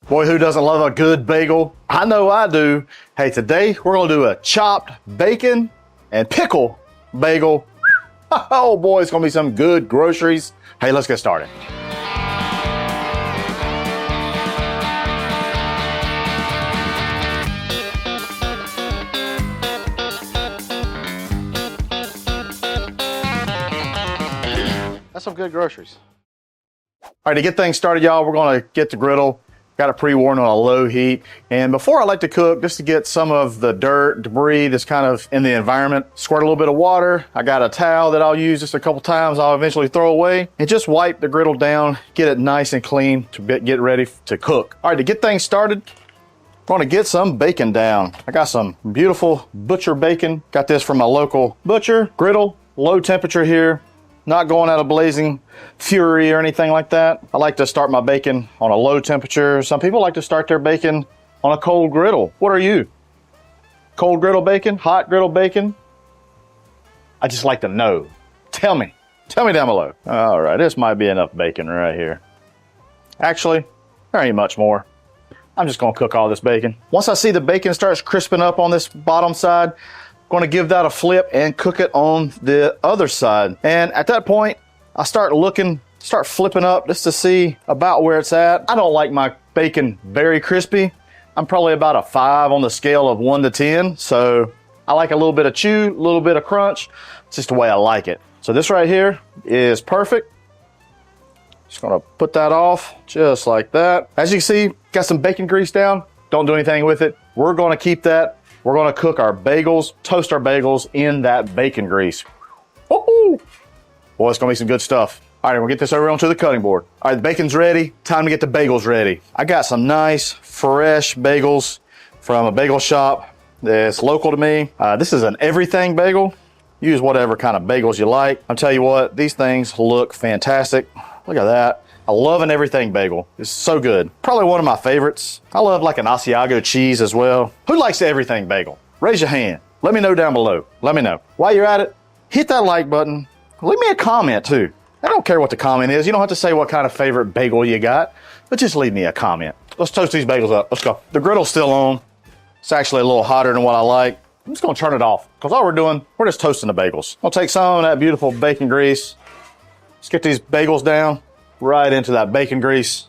Boy, who doesn't love a good bagel? I know I do. Hey, today we're gonna do a chopped bacon and pickle bagel. Oh boy, it's gonna be some good groceries. Hey, let's get started. That's some good groceries. All right, to get things started, y'all, we're gonna get the griddle. Got it pre-warmed on a low heat. And before I like to cook, just to get some of the dirt, debris that's kind of in the environment, squirt a little bit of water. I got a towel that I'll use just a couple times, I'll eventually throw away. And just wipe the griddle down, get it nice and clean to get ready to cook. All right, to get things started, I'm gonna get some bacon down. I got some beautiful butcher bacon. Got this from my local butcher. Griddle, low temperature here. Not going out of blazing fury or anything like that. I like to start my bacon on a low temperature. Some people like to start their bacon on a cold griddle. What are you? Cold griddle bacon? Hot griddle bacon? I just like to know. Tell me down below. All right, this might be enough bacon right here. Actually, there ain't much more. I'm just gonna cook all this bacon. Once I see the bacon starts crisping up on this bottom side, going to give that a flip and cook it on the other side. And at that point, I start flipping up just to see about where it's at. I don't like my bacon very crispy. I'm probably about a 5 on the scale of 1 to 10. So I like a little bit of chew, a little bit of crunch. It's just the way I like it. So this right here is perfect. Just gonna put that off just like that. As you can see, got some bacon grease down. Don't do anything with it. We're gonna keep that. We're gonna cook our bagels, toast our bagels in that bacon grease. Woo-hoo! Boy, it's gonna be some good stuff. All right, we'll get this over onto the cutting board. All right, the bacon's ready. Time to get the bagels ready. I got some nice, fresh bagels from a bagel shop that's local to me. This is an everything bagel. Use whatever kind of bagels you like. I'll tell you what, these things look fantastic. Look at that. I love an everything bagel. It's so good. Probably one of my favorites. I love like an Asiago cheese as well. Who likes the everything bagel? Raise your hand. Let me know down below. Let me know. While you're at it, hit that like button. Leave me a comment too. I don't care what the comment is. You don't have to say what kind of favorite bagel you got, but just leave me a comment. Let's toast these bagels up. Let's go. The griddle's still on. It's actually a little hotter than what I like. I'm just gonna turn it off because all we're doing, we're just toasting the bagels. I'll take some of that beautiful bacon grease. Let's get these bagels down. Right into that bacon grease.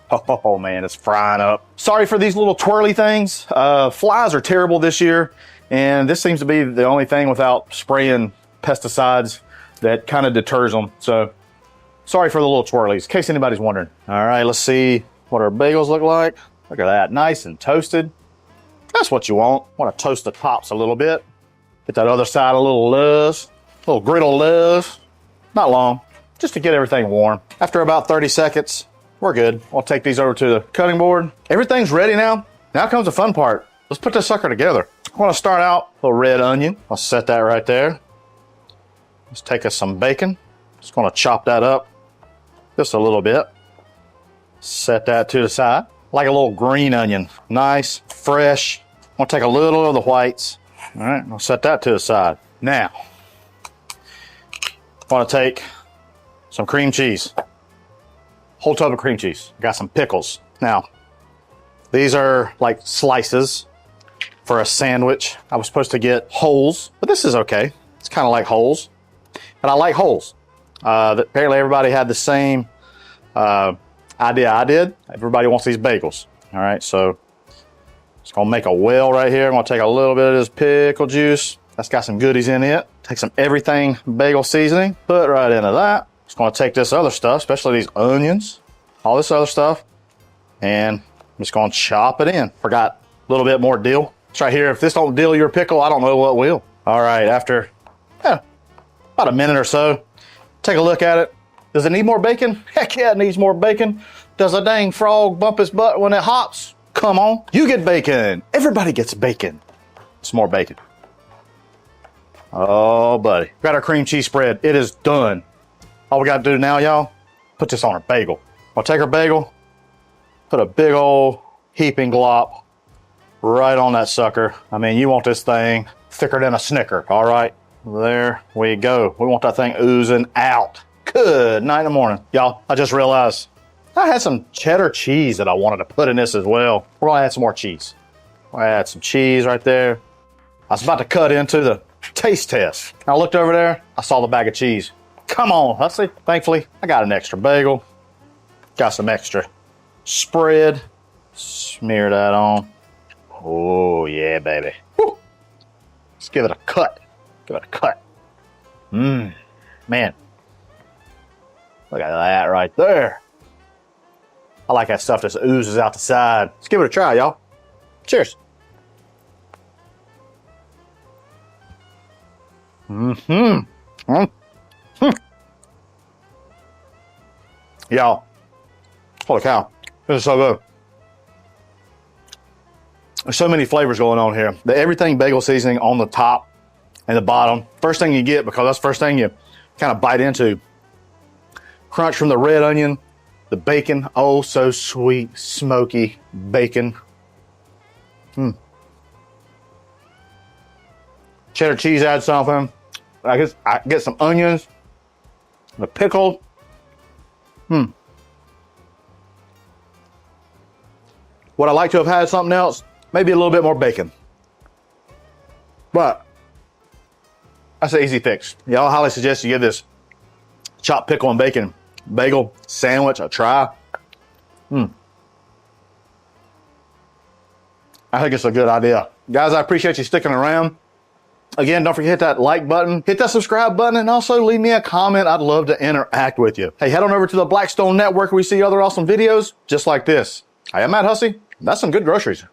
Oh man, it's frying up. Sorry for these little twirly things. Flies are terrible this year, and this seems to be the only thing without spraying pesticides that kind of deters them. So sorry for the little twirlies, in case anybody's wondering. All right, let's see what our bagels look like. Look at that, nice and toasted. That's what you want. Want to toast the tops a little bit. Get that other side a little love, a little griddle love. Not long. Just to get everything warm. After about 30 seconds, we're good. I'll take these over to the cutting board. Everything's ready now. Now comes the fun part. Let's put this sucker together. I want to start out a little red onion. I'll set that right there. Let's take us some bacon. Just going to chop that up just a little bit. Set that to the side. Like a little green onion. Nice, fresh. I'm going to take a little of the whites. All right, I'll set that to the side. Now, I want to take some cream cheese, whole tub of cream cheese. Got some pickles. Now, these are like slices for a sandwich. I was supposed to get wholes, but this is okay. It's kind of like wholes, and I like wholes. Apparently everybody had the same idea I did. Everybody wants these bagels. All right, so just gonna make a well right here. I'm gonna take a little bit of this pickle juice. That's got some goodies in it. Take some everything bagel seasoning, put right into that. Just gonna take this other stuff, especially these onions, all this other stuff, and I'm just gonna chop it in. Forgot a little bit more dill. It's right here. If this don't dill your pickle, I don't know what will. All right, after about a minute or so, take a look at it. Does it need more bacon? Heck yeah, it needs more bacon. Does a dang frog bump his butt when it hops? Come on, you get bacon. Everybody gets bacon. Some more bacon. Oh, buddy. Got our cream cheese spread. It is done. All we got to do now, y'all, put this on our bagel. I'll take our bagel, put a big old heaping glop right on that sucker. I mean, you want this thing thicker than a Snicker, all right? There we go. We want that thing oozing out. Good night in the morning. Y'all, I just realized I had some cheddar cheese that I wanted to put in this as well. We're gonna add some more cheese. I'll add some cheese right there. I was about to cut into the taste test. I looked over there, I saw the bag of cheese. Come on, Hussey. Thankfully, I got an extra bagel. Got some extra spread. Smear that on. Oh, yeah, baby. Woo. Let's give it a cut. Give it a cut. Man. Look at that right there. I like that stuff that oozes out the side. Let's give it a try, y'all. Cheers. Y'all, holy cow, this is so good. There's so many flavors going on here. The everything bagel seasoning on the top and the bottom. First thing you get, because that's the first thing you kind of bite into. Crunch from the red onion, the bacon, oh so sweet, smoky bacon. Cheddar cheese adds something. I get some onions, the pickle. Would I like to have had something else? Maybe a little bit more bacon. But that's an easy fix. Y'all highly suggest you give this chopped pickle and bacon bagel sandwich a try. I think it's a good idea. Guys, I appreciate you sticking around. Again, don't forget to hit that like button, hit that subscribe button, and also leave me a comment. I'd love to interact with you. Hey, head on over to the Blackstone Network where we see other awesome videos just like this. Hey, I'm Matt Hussey. That's some good groceries.